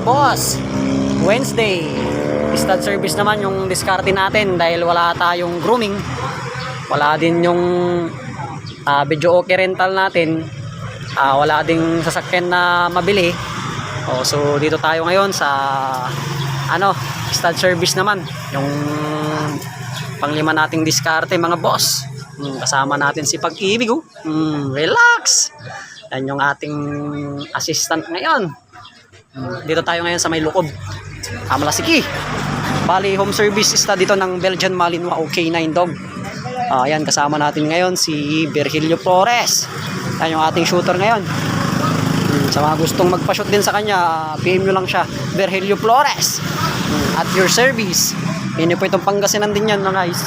boss, Wednesday stud service naman yung diskarte natin dahil wala tayong grooming, wala din yung video okay rental natin, wala ding sasakyan na mabili. So dito tayo ngayon sa stud service naman, yung panglima nating diskarte mga boss. Kasama natin si Pag-ibig. Relax. Yan yung ating assistant ngayon. Dito tayo ngayon sa may loob, Malasiki. Bali home service is dito ng Belgian Malinois OK9 dog. Ayan, kasama natin ngayon si Virgilio Flores. Yan yung ating shooter ngayon. Sa mga gustong magpa-shoot din sa kanya, PM nyo lang siya, Virgilio Flores. At your service. Yun po itong Pangasinan din yan mga guys.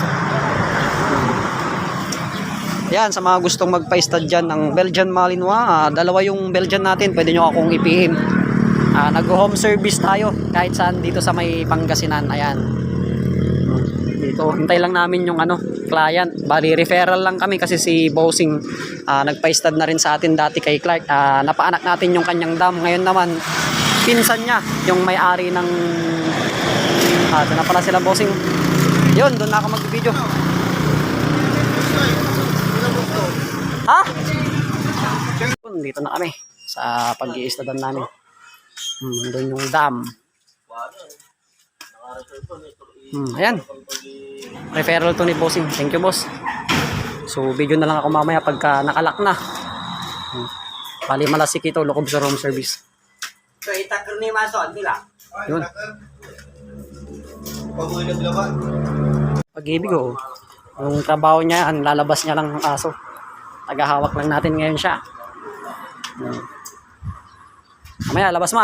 Yan, sa mga gustong magpa-stud dyan ng Belgian Malinois, dalawa yung Belgian natin, pwede nyo akong i-PM. Nag-home service tayo kahit saan dito sa may Pangasinan. Ayan, dito hintay lang namin yung client. Bali referral lang kami kasi si Bossing nagpa-stud na rin sa atin dati kay Clark. Napaanak natin yung kanyang dam. Ngayon naman pinsan niya yung may-ari ng doon na pala sila Bossing. Yun, doon na ako mag-video. Ha? Dito na kami sa pag-i-studan namin. Doon yung dam. Ayan. Referral to ni Bossing. Thank you, boss. So, video na lang ako mamaya pagka nakalak na. Bali Malasiki to, Lokob sa home service. So, itakar ni Mason, nila? Yun. Pag-ibig oh. Yung trabaho niya, lalabas niya lang ang aso. Tagahawak lang natin ngayon siya. Mamaya, labas mo.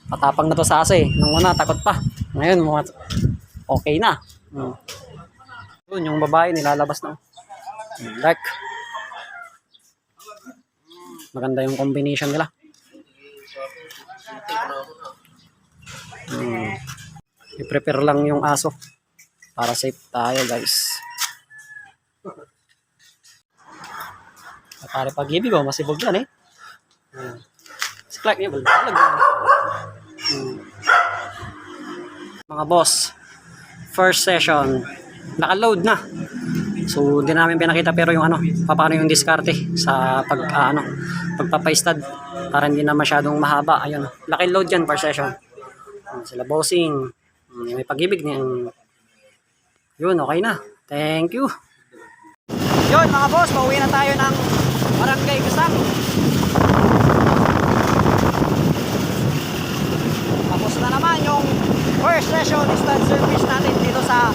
Patapang na to sa aso eh. Nung una, takot pa. Ngayon, okay na. Yun, yung babae, nilalabas na. Dark. Maganda yung combination nila. I-prepare lang yung aso para safe tayo guys. Pare Pag-ibig masibog yan eh. Si Clark niya balag. Mga boss, first session naka-load na. So hindi namin pinakita pero yung paano yung diskarte sa pagpapa-stud para hindi na masyadong mahaba. Ayun, laki load yan per session. Sila Bossing, may Pag-ibig niya. Yun, okay na. Thank you. Yun mga boss, pauwi na tayo ng Barangay Gasang. Tapos na naman yung first session stud service natin dito sa